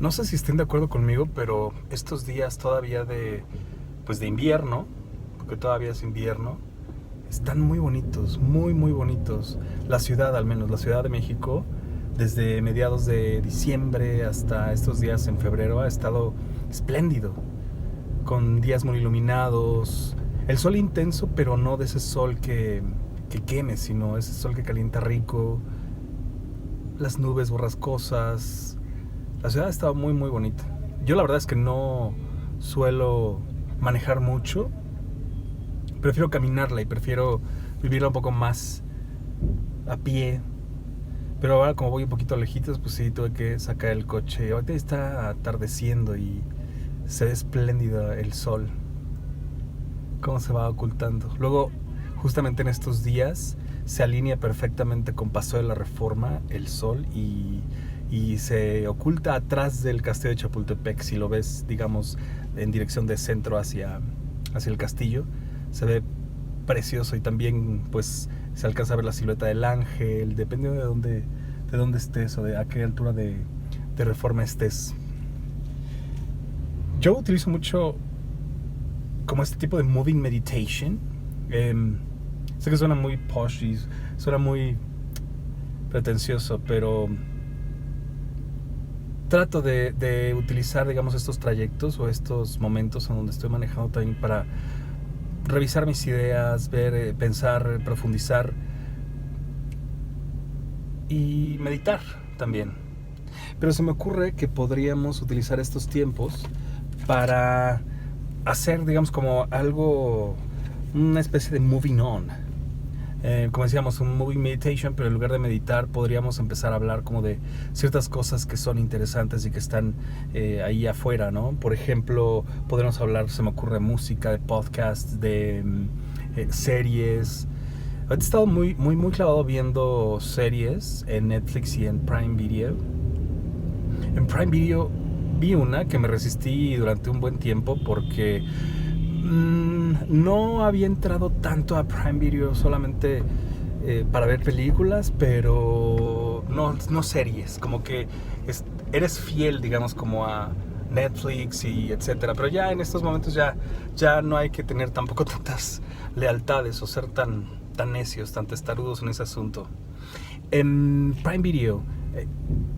No sé si estén de acuerdo conmigo, pero estos días todavía de invierno, porque todavía es invierno, están muy bonitos, muy muy bonitos. La ciudad, al menos la Ciudad de México, desde mediados de diciembre hasta estos días en febrero ha estado espléndido, con días muy iluminados, el sol intenso, pero no de ese sol que queme, sino ese sol que calienta rico, las nubes borrascosas. La ciudad ha estado muy muy bonita. Yo la verdad es que no suelo manejar mucho, prefiero caminarla y prefiero vivirla un poco más a pie. Pero ahora como voy un poquito lejitos, pues sí, tuve que sacar el coche. Ahorita está atardeciendo y se ve espléndido el sol, cómo se va ocultando. Luego, justamente en estos días, se alinea perfectamente con Paso de la Reforma el sol y se oculta atrás del castillo de Chapultepec. Si lo ves, digamos, en dirección de centro hacia el castillo, se ve precioso y también pues se alcanza a ver la silueta del ángel, dependiendo de dónde estés o de a qué altura de Reforma estés. Yo utilizo mucho como este tipo de moving meditation. Sé que suena muy posh y suena muy pretencioso, pero trato de utilizar, digamos, estos trayectos o estos momentos en donde estoy manejando también para revisar mis ideas, ver, pensar, profundizar y meditar también. Pero se me ocurre que podríamos utilizar estos tiempos para hacer, digamos, como algo, una especie de moving on. Como decíamos, un moving meditation, pero en lugar de meditar podríamos empezar a hablar como de ciertas cosas que son interesantes y que están ahí afuera, ¿no? Por ejemplo, podríamos hablar, se me ocurre, música, de podcasts, de series. He estado muy, muy, muy clavado viendo series en Netflix y en Prime Video. En Prime Video vi una que me resistí durante un buen tiempo porque no había entrado tanto a Prime Video solamente para ver películas, pero no series, como que eres fiel, digamos, como a Netflix y etcétera, pero ya en estos momentos ya no hay que tener tampoco tantas lealtades o ser tan necios, tan testarudos en ese asunto. En Prime Video,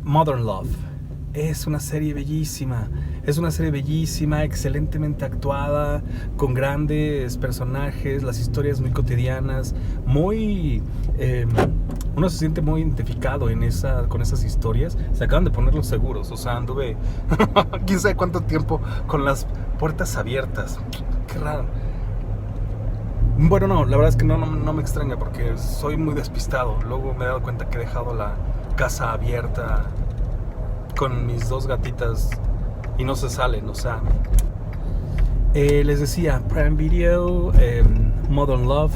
Modern Love es una serie bellísima. Es una serie bellísima, excelentemente actuada, con grandes personajes, las historias muy cotidianas, muy... uno se siente muy identificado con esas historias. Se acaban de poner los seguros, o sea, anduve quién sabe cuánto tiempo con las puertas abiertas. Qué raro. Bueno, no, la verdad es que no me extraña porque soy muy despistado. Luego me he dado cuenta que he dejado la casa abierta con mis dos gatitas y no se salen, o sea. Les decía, Prime Video, Modern Love,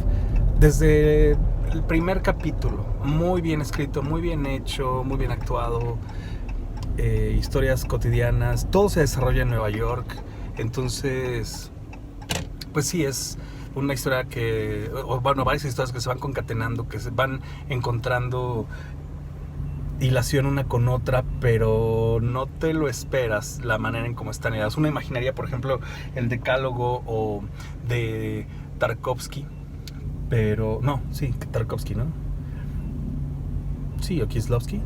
desde el primer capítulo, muy bien escrito, muy bien hecho, muy bien actuado, historias cotidianas, todo se desarrolla en Nueva York, entonces, pues sí, es una historia varias historias que se van concatenando, que se van encontrando hilación una con otra, pero no te lo esperas la manera en cómo están heladas. Uno imaginaría, por ejemplo, el Decálogo o de Tarkovsky, pero no, sí, Tarkovsky, ¿no? Sí, o Kieslowski.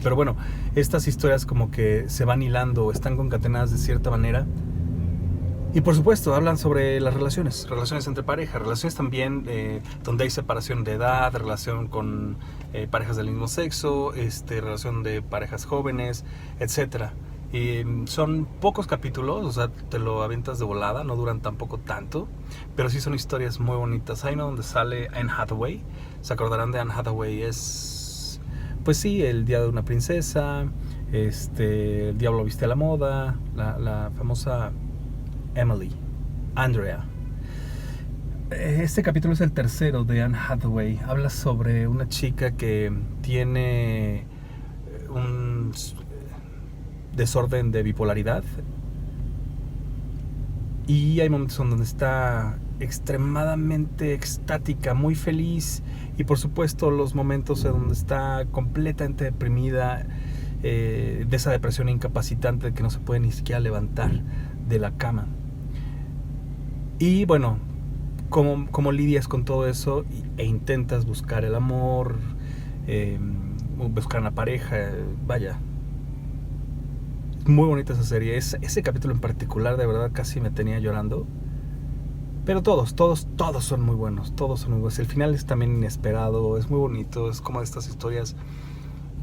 Pero bueno, estas historias como que se van hilando, están concatenadas de cierta manera. Y por supuesto, hablan sobre las relaciones entre parejas, relaciones también donde hay separación de edad, relación con parejas del mismo sexo, relación de parejas jóvenes, etcétera. Y son pocos capítulos, o sea, te lo avientas de volada, no duran tampoco tanto, pero sí son historias muy bonitas. Hay uno donde sale Anne Hathaway, se acordarán de Anne Hathaway, es, pues sí, El día de una princesa, El diablo viste a la moda, la famosa Andrea. Este capítulo es el tercero de Anne Hathaway. Habla sobre una chica que tiene un desorden de bipolaridad y hay momentos en donde está extremadamente extática, muy feliz, y por supuesto los momentos en donde está completamente deprimida de esa depresión incapacitante que no se puede ni siquiera levantar de la cama. Y bueno, ¿cómo lidias con todo eso e intentas buscar el amor, buscar una pareja? Vaya, muy bonita esa serie. Ese capítulo en particular de verdad casi me tenía llorando. Pero todos son muy buenos, todos son muy buenos. El final es también inesperado, es muy bonito, es como estas historias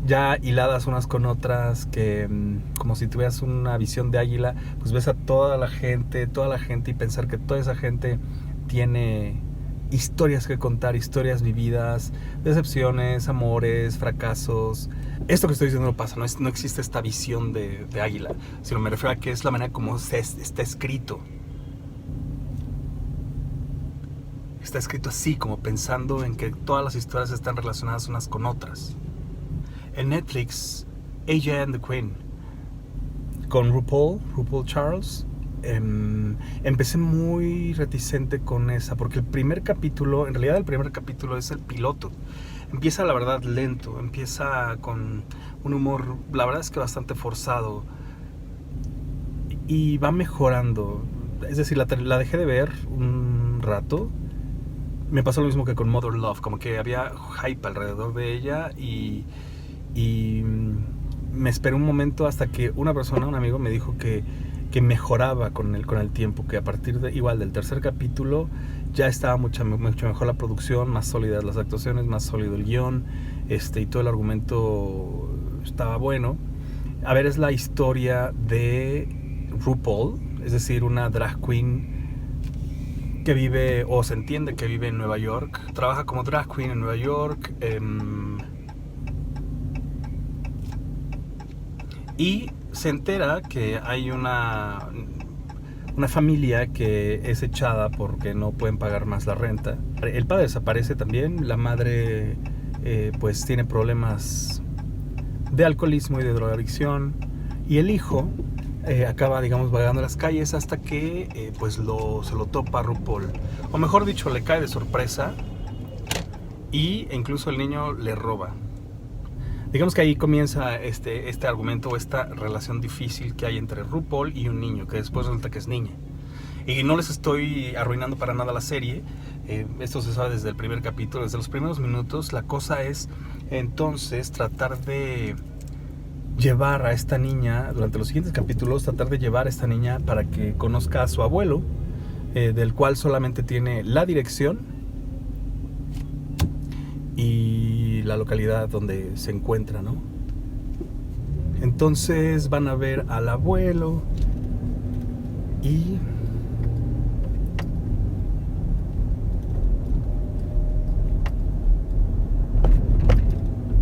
ya hiladas unas con otras, que como si tuvieras una visión de águila, pues ves a toda la gente y pensar que toda esa gente tiene historias que contar, historias vividas, decepciones, amores, fracasos. Esto que estoy diciendo no pasa, no existe esta visión de águila, sino me refiero a que es la manera como está escrito. Está escrito así, como pensando en que todas las historias están relacionadas unas con otras. En Netflix, AJ and the Queen, con RuPaul Charles, empecé muy reticente con esa, porque el primer capítulo es el piloto. Empieza, la verdad, lento, empieza con un humor, la verdad es que bastante forzado, y va mejorando. Es decir, la dejé de ver un rato. Me pasó lo mismo que con Mother Love, como que había hype alrededor de ella y me esperé un momento hasta que un amigo me dijo que mejoraba con el tiempo, que a partir del tercer capítulo ya estaba mucho mejor la producción, más sólidas las actuaciones, más sólido el guión, y todo el argumento estaba bueno. A ver, es la historia de RuPaul, es decir, una drag queen que vive, o se entiende que vive en Nueva York, trabaja como drag queen en Nueva York, y se entera que hay una familia que es echada porque no pueden pagar más la renta. El padre desaparece también, la madre pues tiene problemas de alcoholismo y de drogadicción, y el hijo acaba, digamos, vagando las calles hasta que pues se lo topa RuPaul, o mejor dicho, le cae de sorpresa, y incluso el niño le roba. Digamos que ahí comienza este argumento, o esta relación difícil que hay entre RuPaul y un niño, que después resulta que es niña. Y no les estoy arruinando para nada la serie, esto se sabe desde el primer capítulo, desde los primeros minutos. La cosa es entonces tratar de llevar a esta niña, durante los siguientes capítulos, tratar de llevar a esta niña para que conozca a su abuelo, del cual solamente tiene la dirección y la localidad donde se encuentra, ¿no? Entonces van a ver al abuelo y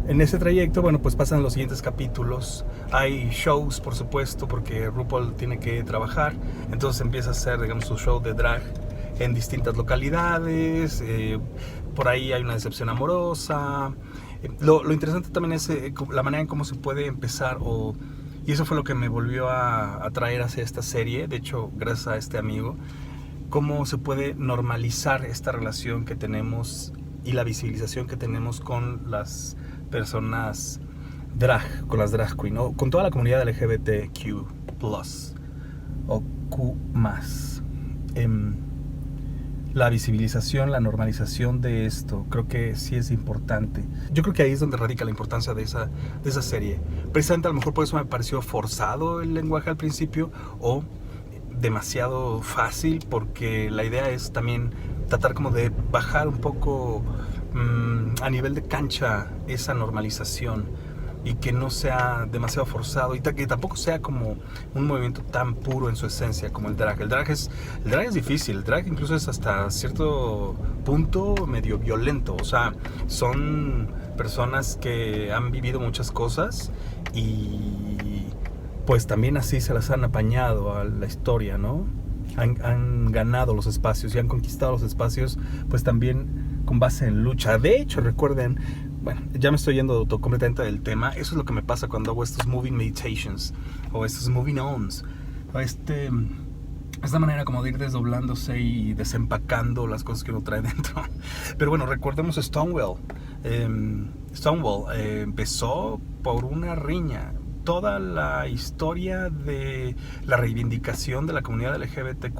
en ese trayecto, bueno, pues pasan los siguientes capítulos. Hay shows, por supuesto, porque RuPaul tiene que trabajar. Entonces empieza a hacer, digamos, su show de drag en distintas localidades. Por ahí hay una decepción amorosa. Lo interesante también es la manera en cómo se puede empezar, y eso fue lo que me volvió a atraer hacia esta serie. De hecho, gracias a este amigo, cómo se puede normalizar esta relación que tenemos y la visibilización que tenemos con las personas drag, con las drag queen, o con toda la comunidad LGBTQ+, o Q+. La visibilización, la normalización de esto, creo que sí es importante. Yo creo que ahí es donde radica la importancia de esa serie. Precisamente, a lo mejor por eso me pareció forzado el lenguaje al principio, o demasiado fácil, porque la idea es también tratar como de bajar un poco a nivel de cancha esa normalización, y que no sea demasiado forzado, y que tampoco sea como un movimiento tan puro en su esencia como el drag. El drag es difícil, el drag incluso es hasta cierto punto medio violento. O sea, son personas que han vivido muchas cosas y pues también así se las han apañado a la historia, ¿no? Han ganado los espacios y han conquistado los espacios, pues también con base en lucha. De hecho, recuerden, bueno, ya me estoy yendo completamente del tema. Eso es lo que me pasa cuando hago estos moving meditations o estos moving ons, o esta manera como de ir desdoblándose y desempacando las cosas que uno trae dentro. Pero bueno, recordemos Stonewall. Stonewall empezó por una riña toda la historia de la reivindicación de la comunidad LGBTQ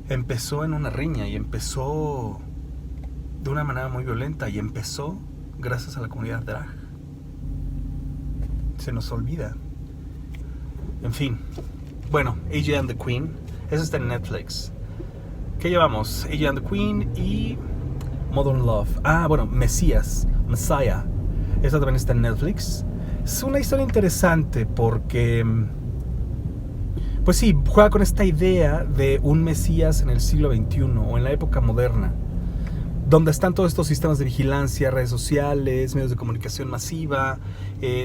empezó en una riña y empezó de una manera muy violenta y empezó gracias a la comunidad drag. Se nos olvida. En fin. Bueno, AJ and the Queen. Eso está en Netflix. ¿Qué llevamos? AJ and the Queen y Modern Love. Ah, bueno, Messiah. Esa también está en Netflix. Es una historia interesante porque, pues sí, juega con esta idea de un Mesías en el siglo XXI o en la época moderna, donde están todos estos sistemas de vigilancia, redes sociales, medios de comunicación masiva,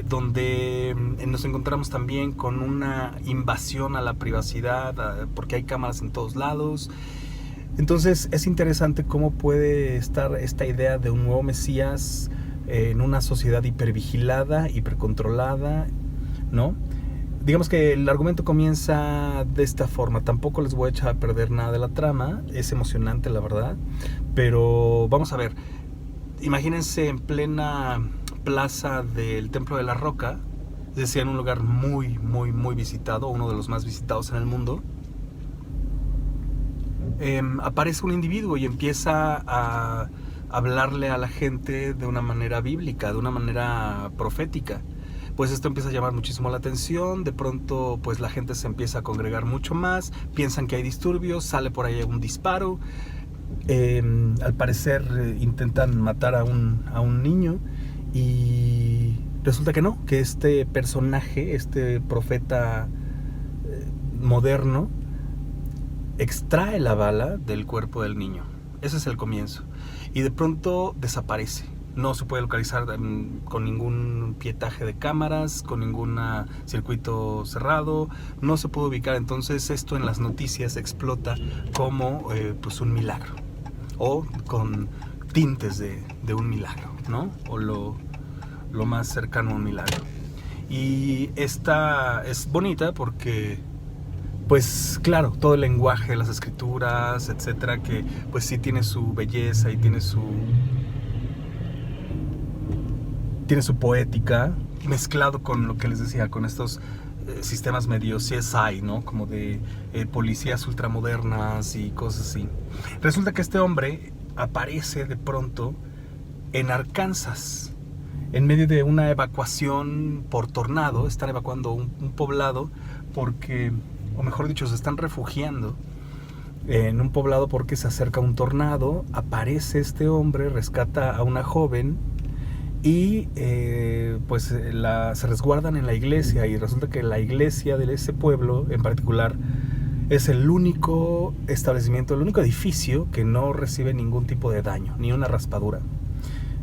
donde nos encontramos también con una invasión a la privacidad, porque hay cámaras en todos lados. Entonces es interesante cómo puede estar esta idea de un nuevo Mesías en una sociedad hipervigilada, hipercontrolada, ¿no? Digamos que el argumento comienza de esta forma. Tampoco les voy a echar a perder nada de la trama. Es emocionante, la verdad. Pero vamos a ver. Imagínense en plena plaza del Templo de la Roca, es decir, en un lugar muy, muy, muy visitado, uno de los más visitados en el mundo. Aparece un individuo y empieza a hablarle a la gente de una manera bíblica, de una manera profética. Pues esto empieza a llamar muchísimo la atención. De pronto pues la gente se empieza a congregar mucho más, piensan que hay disturbios, sale por ahí un disparo. Al parecer intentan matar a un niño y resulta que no, que este personaje, este profeta moderno, extrae la bala del cuerpo del niño. Ese es el comienzo. Y de pronto desaparece. No se puede localizar con ningún pietaje de cámaras, con ningún circuito cerrado. No se puede ubicar. Entonces esto en las noticias explota como pues un milagro. O con tintes de un milagro, ¿no? O lo más cercano a un milagro. Y esta es bonita porque, pues claro, todo el lenguaje, las escrituras, etcétera, que pues sí tiene su belleza y tiene su poética, mezclado con lo que les decía, con estos sistemas medio CSI, ¿no? Como de policías ultramodernas y cosas así. Resulta que este hombre aparece de pronto en Arkansas, en medio de una evacuación por tornado. Están evacuando un poblado porque, o mejor dicho, se están refugiando en un poblado porque se acerca un tornado. Aparece este hombre, rescata a una joven y pues se resguardan en la iglesia, y resulta que la iglesia de ese pueblo en particular es el único establecimiento, el único edificio que no recibe ningún tipo de daño, ni una raspadura.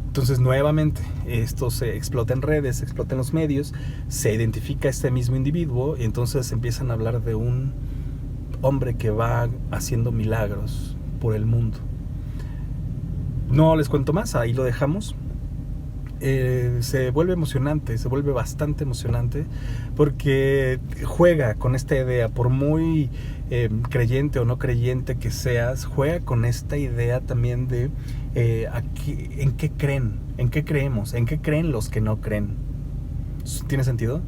Entonces nuevamente esto se explota en redes, se explota en los medios, se identifica a este mismo individuo y entonces empiezan a hablar de un hombre que va haciendo milagros por el mundo. No les cuento más, ahí lo dejamos. Se vuelve emocionante, se vuelve bastante emocionante porque juega con esta idea, por muy creyente o no creyente que seas, juega con esta idea también de en qué creen, en qué creemos, en qué creen los que no creen. ¿Tiene sentido?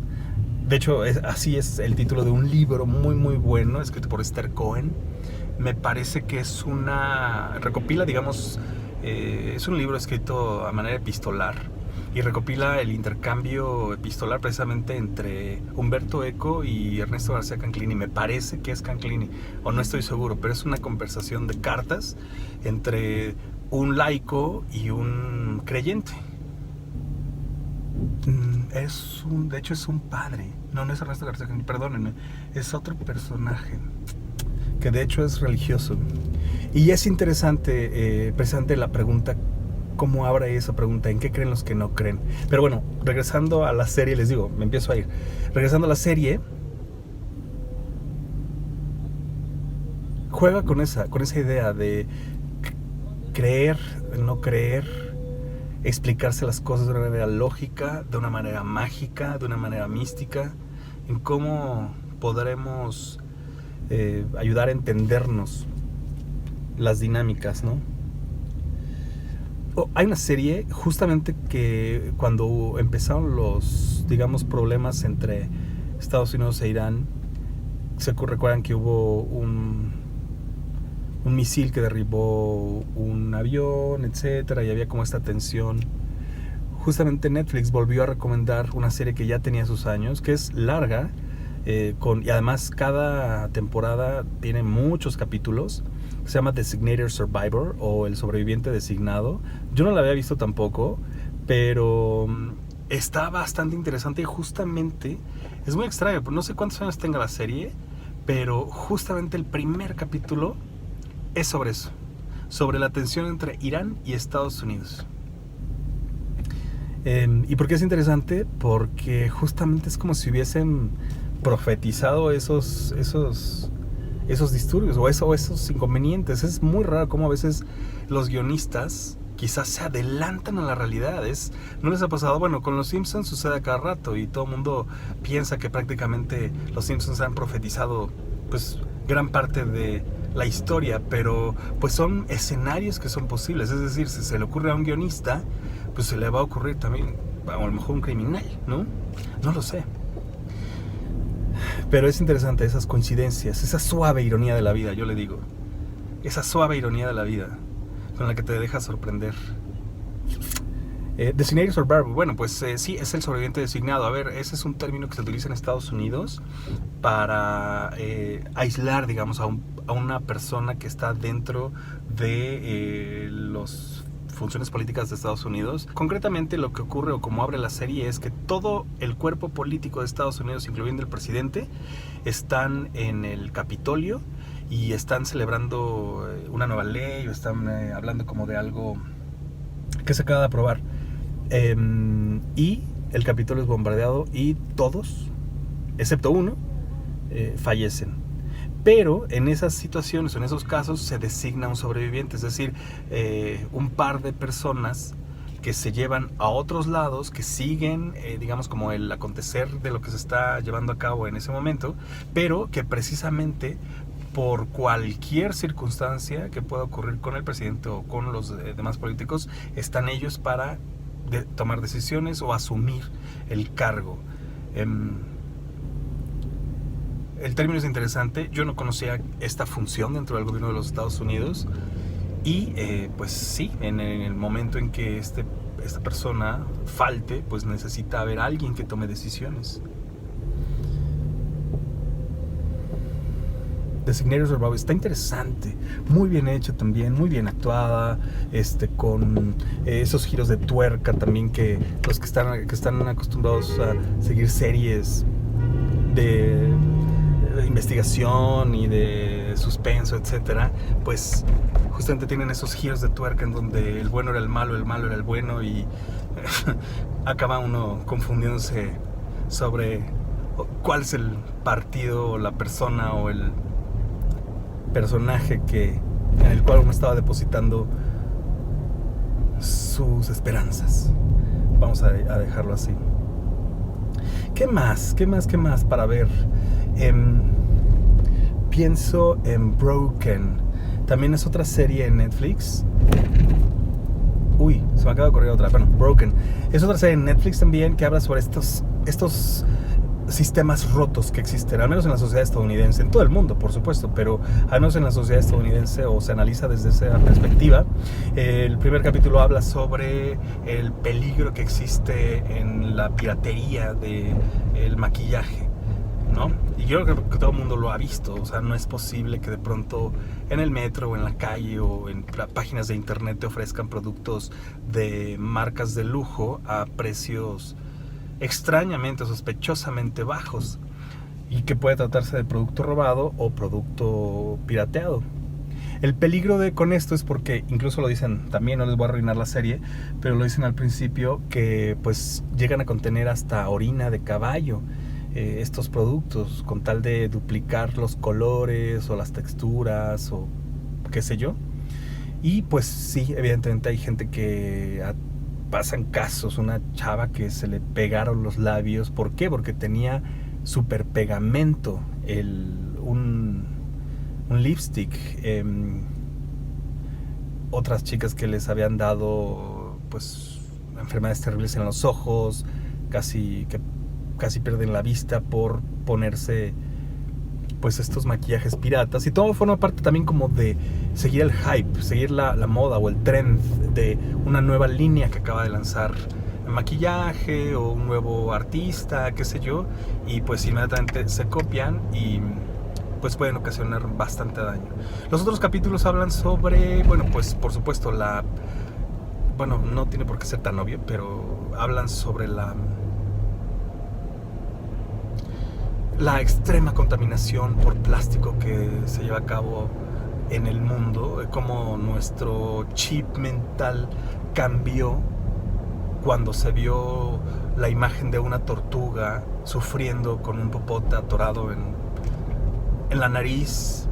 De hecho, así es el título de un libro muy muy bueno, escrito por Esther Cohen. Me parece que recopila, digamos, es un libro escrito a manera epistolar y recopila el intercambio epistolar precisamente entre Humberto Eco y Ernesto García Canclini. Me parece que es Canclini, o no estoy seguro, pero es una conversación de cartas entre un laico y un creyente. De hecho es un padre. No es Ernesto García Canclini, perdónenme, es otro personaje que de hecho es religioso. Y es interesante precisamente la pregunta, cómo abre esa pregunta, ¿en qué creen los que no creen? Pero bueno, regresando a la serie, les digo, me empiezo a ir. Regresando a la serie, juega con esa idea de creer, no creer, explicarse las cosas de una manera lógica, de una manera mágica, de una manera mística, en cómo podremos ayudar a entendernos las dinámicas, ¿no? Hay una serie justamente que cuando empezaron los, digamos, problemas entre Estados Unidos e Irán, recuerdan que hubo un misil que derribó un avión, etcétera, y había como esta tensión. Justamente Netflix volvió a recomendar una serie que ya tenía sus años, que es larga, y además cada temporada tiene muchos capítulos. Se llama Designated Survivor, o El Sobreviviente Designado. Yo no la había visto tampoco, pero está bastante interesante, y justamente es muy extraño, no sé cuántos años tenga la serie, pero justamente el primer capítulo es sobre eso, sobre la tensión entre Irán y Estados Unidos. ¿Y por qué es interesante? Porque justamente es como si hubiesen profetizado esos disturbios o esos inconvenientes. Es muy raro cómo a veces los guionistas quizás se adelantan a la realidad. ¿No les ha pasado? Bueno, con los Simpsons sucede a cada rato, y todo el mundo piensa que prácticamente los Simpsons han profetizado pues gran parte de la historia, pero pues son escenarios que son posibles. Es decir, si se le ocurre a un guionista, pues se le va a ocurrir también a lo mejor un criminal, ¿no? No lo sé. Pero es interesante esas coincidencias, esa suave ironía de la vida, yo le digo. Esa suave ironía de la vida con la que te deja sorprender. Designated Survivor, bueno, pues sí, es el sobreviviente designado. A ver, ese es un término que se utiliza en Estados Unidos para aislar, digamos, a una persona que está dentro de las funciones políticas de Estados Unidos. Concretamente lo que ocurre, o como abre la serie, es que todo el cuerpo político de Estados Unidos, incluyendo el presidente, están en el Capitolio y están celebrando una nueva ley, o están hablando como de algo que se acaba de aprobar. Y el Capitolio es bombardeado y todos, excepto uno, fallecen. Pero en esas situaciones, en esos casos, se designa un sobreviviente, es decir, un par de personas que se llevan a otros lados, que siguen, digamos, como el acontecer de lo que se está llevando a cabo en ese momento, pero que precisamente por cualquier circunstancia que pueda ocurrir con el presidente o con los demás políticos, están ellos para tomar decisiones o asumir el cargo. El término es interesante. Yo no conocía esta función dentro del gobierno de los Estados Unidos, y pues sí, en el momento en que esta persona falte, pues necesita haber alguien que tome decisiones. Designated Survivor está interesante, muy bien hecho también, muy bien actuada, con esos giros de tuerca también, que los que están acostumbrados a seguir series de investigación y de suspenso, etcétera, pues justamente tienen esos giros de tuerca en donde el bueno era el malo era el bueno, y acaba uno confundiéndose sobre cuál es el partido, o la persona, o el personaje en el cual uno estaba depositando sus esperanzas. Vamos a dejarlo así. ¿Qué más para ver? Pienso en Broken. También es otra serie en Netflix. Uy, se me acaba de ocurrir otra. Bueno, Broken es otra serie en Netflix también, que habla sobre estos sistemas rotos que existen, al menos en la sociedad estadounidense, en todo el mundo, por supuesto, pero al menos en la sociedad estadounidense, o se analiza desde esa perspectiva. El primer capítulo habla sobre el peligro que existe en la piratería del maquillaje, ¿no? Y yo creo que todo el mundo lo ha visto. O sea, no es posible que de pronto en el metro, o en la calle, o en páginas de internet te ofrezcan productos de marcas de lujo a precios extrañamente, sospechosamente bajos, y que puede tratarse de producto robado o producto pirateado. El peligro con esto es porque, incluso lo dicen también, no les voy a arruinar la serie, pero lo dicen al principio, que pues llegan a contener hasta orina de caballo, estos productos, con tal de duplicar los colores o las texturas o qué sé yo. Y pues sí, evidentemente hay gente que pasan casos. Una chava que se le pegaron los labios. ¿Por qué? Porque tenía super pegamento, un lipstick, otras chicas que les habían dado pues enfermedades terribles en los ojos, que casi pierden la vista por ponerse pues estos maquillajes piratas, y todo forma parte también como de seguir el hype, seguir la moda o el trend de una nueva línea que acaba de lanzar maquillaje o un nuevo artista, qué sé yo, y pues inmediatamente se copian y pues pueden ocasionar bastante daño. Los otros capítulos hablan sobre, bueno, pues por supuesto bueno, no tiene por qué ser tan obvio, pero hablan sobre la extrema contaminación por plástico que se lleva a cabo en el mundo, cómo nuestro chip mental cambió cuando se vio la imagen de una tortuga sufriendo con un popote atorado en la nariz,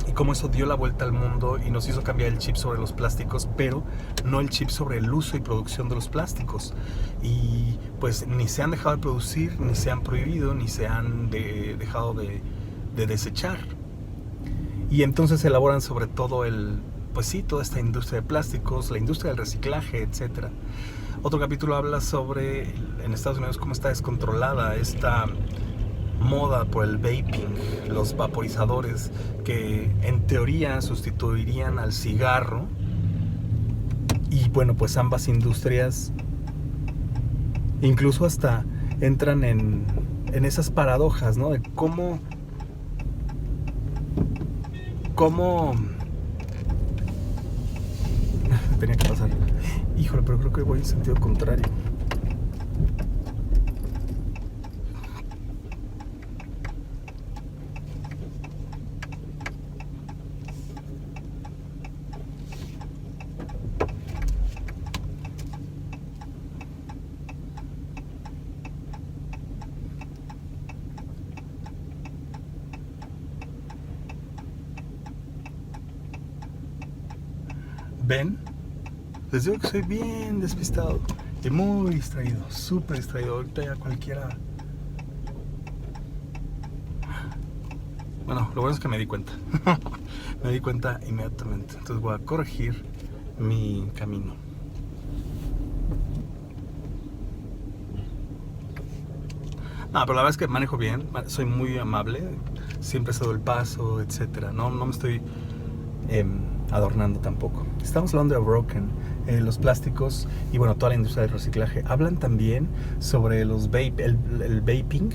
y cómo eso dio la vuelta al mundo y nos hizo cambiar el chip sobre los plásticos, pero no el chip sobre el uso y producción de los plásticos. Y pues ni se han dejado de producir, ni se han prohibido, ni se han dejado de desechar. Y entonces se elaboran sobre todo pues sí, toda esta industria de plásticos, la industria del reciclaje, etc. Otro capítulo habla sobre en Estados Unidos cómo está descontrolada esta moda por el vaping, los vaporizadores que en teoría sustituirían al cigarro. Y bueno, pues ambas industrias incluso hasta entran en esas paradojas, ¿no? De cómo tenía que pasar. Híjole, pero creo que voy en sentido contrario. ¿Ven? Les digo que soy bien despistado y muy distraído, súper distraído. Ahorita ya cualquiera... Bueno, lo bueno es que me di cuenta. Me di cuenta inmediatamente. Entonces voy a corregir mi camino. No, pero la verdad es que manejo bien, soy muy amable, siempre cedo el paso, etcétera. No me estoy adornando tampoco. Estamos hablando de Broken, los plásticos y bueno, toda la industria del reciclaje. Hablan también sobre el vaping,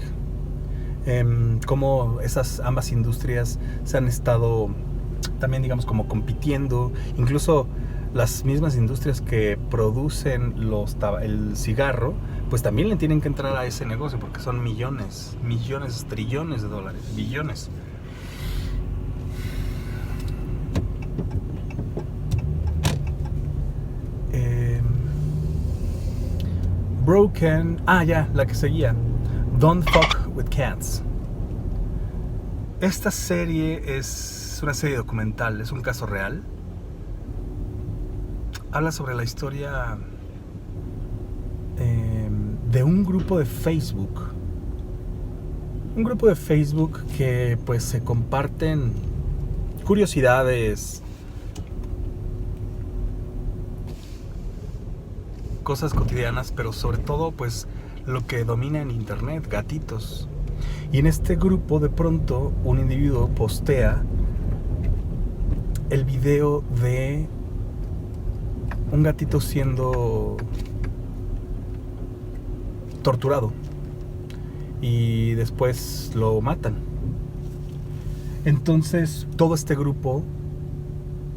cómo esas ambas industrias se han estado también, digamos, como compitiendo. Incluso las mismas industrias que producen el cigarro, pues también le tienen que entrar a ese negocio porque son millones, trillones de dólares, billones. Broken, la que seguía, Don't Fuck with Cats. Esta serie es una serie documental, es un caso real. Habla sobre la historia de un grupo de Facebook. Un grupo de Facebook que pues se comparten curiosidades, cosas cotidianas, pero sobre todo pues lo que domina en internet, gatitos. Y en este grupo de pronto un individuo postea el video de un gatito siendo torturado y después lo matan. Entonces todo este grupo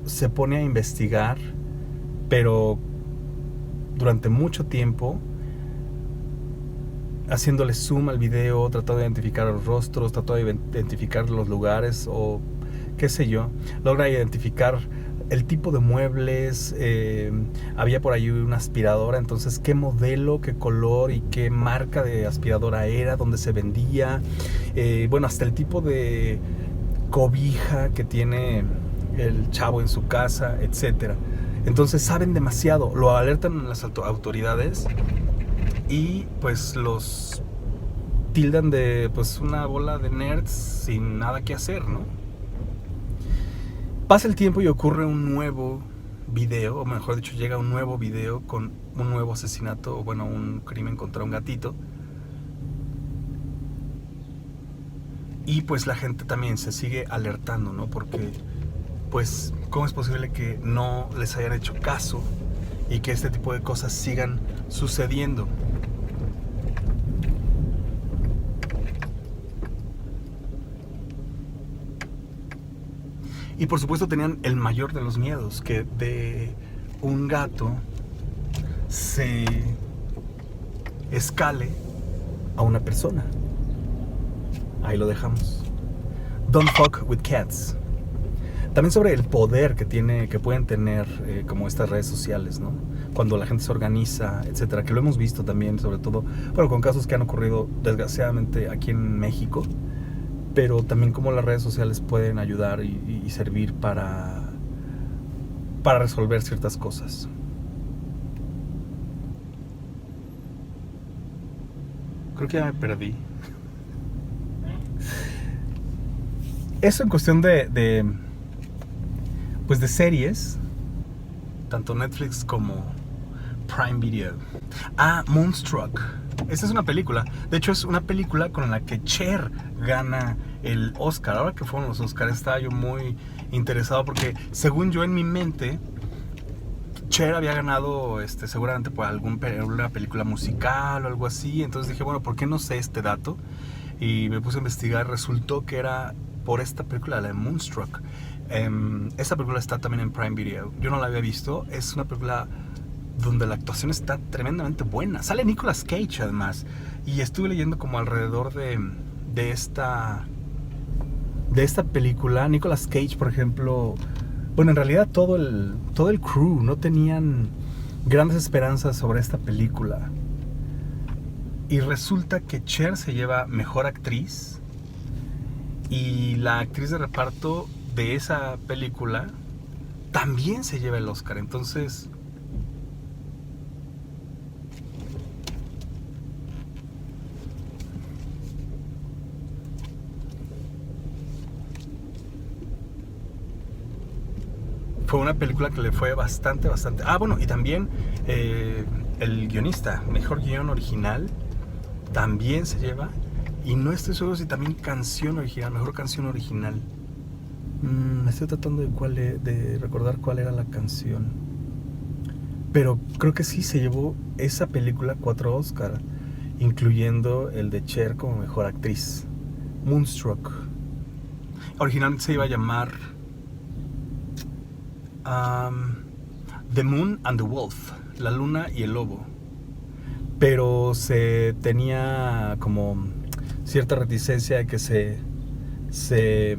se pone a investigar, pero durante mucho tiempo, haciéndole zoom al video, tratando de identificar los rostros, tratando de identificar los lugares o qué sé yo. Logra identificar el tipo de muebles, había por ahí una aspiradora, entonces qué modelo, qué color y qué marca de aspiradora era, dónde se vendía, bueno, hasta el tipo de cobija que tiene el chavo en su casa, etcétera. Entonces saben demasiado, lo alertan las autoridades y pues los tildan de pues una bola de nerds sin nada que hacer, ¿no? Pasa el tiempo y ocurre un nuevo video, o mejor dicho, llega un nuevo video con un nuevo asesinato, o bueno, un crimen contra un gatito. Y pues la gente también se sigue alertando, ¿no? Porque, pues, ¿cómo es posible que no les hayan hecho caso y que este tipo de cosas sigan sucediendo? Y por supuesto tenían el mayor de los miedos, que de un gato se escale a una persona. Ahí lo dejamos. Don't fuck with cats. También sobre el poder que pueden tener como estas redes sociales, ¿no? Cuando la gente se organiza, etcétera, que lo hemos visto también, sobre todo, bueno, con casos que han ocurrido desgraciadamente aquí en México, pero también como las redes sociales pueden ayudar y servir para resolver ciertas cosas. Creo que ya me perdí. Eso en cuestión pues de series, tanto Netflix como Prime Video. Moonstruck. Esta es una película. De hecho, es una película con la que Cher gana el Oscar. Ahora que fueron los Oscars, estaba yo muy interesado porque, según yo en mi mente, Cher había ganado seguramente por alguna película musical o algo así. Entonces dije, bueno, ¿por qué no sé este dato? Y me puse a investigar. Resultó que era por esta película, la de Moonstruck. Esta película está también en Prime Video. Yo no la había visto. Es una película donde la actuación está tremendamente buena. Sale Nicolas Cage además. Y estuve leyendo como alrededor de esta película. Nicolas Cage, por ejemplo, bueno, en realidad todo el crew no tenían grandes esperanzas sobre esta película. Y resulta que Cher se lleva mejor actriz. Y la actriz de reparto de esa película también se lleva el Oscar. Entonces, fue una película que le fue bastante. Bueno, y también el guionista, mejor guión original, también se lleva. Y no estoy seguro si también canción original, mejor canción original. Estoy tratando de recordar cuál era la canción. Pero creo que sí se llevó esa película 4 Oscar, incluyendo el de Cher como mejor actriz. Moonstruck. Originalmente se iba a llamar The Moon and the Wolf, La Luna y el Lobo. Pero se tenía como cierta reticencia de que se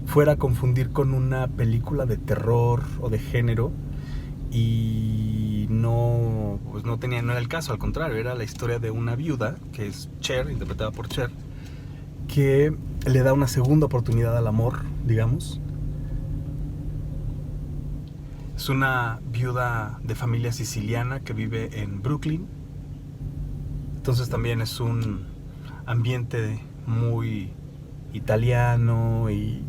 fuera a confundir con una película de terror o de género, y no era el caso, al contrario, era la historia de una viuda, que es Cher, interpretada por Cher, que le da una segunda oportunidad al amor, digamos. Es una viuda de familia siciliana que vive en Brooklyn. Entonces también es un ambiente muy italiano y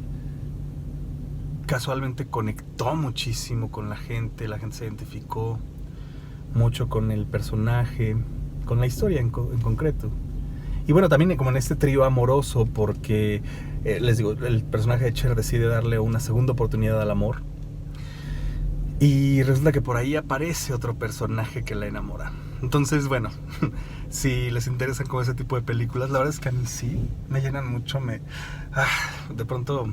casualmente conectó muchísimo con la gente se identificó mucho con el personaje, con la historia en concreto. Y bueno, también como en este trío amoroso, porque les digo, el personaje de Cher decide darle una segunda oportunidad al amor, y resulta que por ahí aparece otro personaje que la enamora. Entonces, bueno, si les interesan como ese tipo de películas, la verdad es que a mí sí me llenan mucho. De pronto,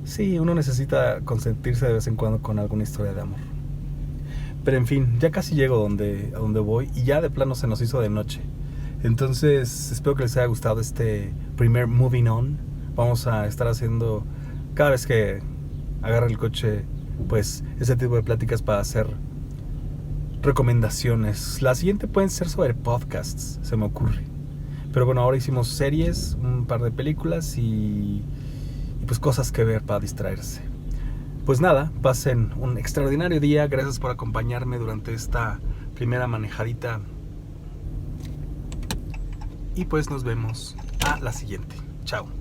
sí, uno necesita consentirse de vez en cuando con alguna historia de amor. Pero en fin, ya casi llego a donde voy, y ya de plano se nos hizo de noche. Entonces, espero que les haya gustado este primer Moving On. Vamos a estar haciendo, cada vez que agarre el coche, pues ese tipo de pláticas para hacer recomendaciones. La siguiente pueden ser sobre podcasts, se me ocurre. Pero bueno, ahora hicimos series, un par de películas y pues cosas que ver para distraerse. Pues nada, pasen un extraordinario día. Gracias por acompañarme durante esta primera manejadita. Y pues nos vemos a la siguiente. Chao.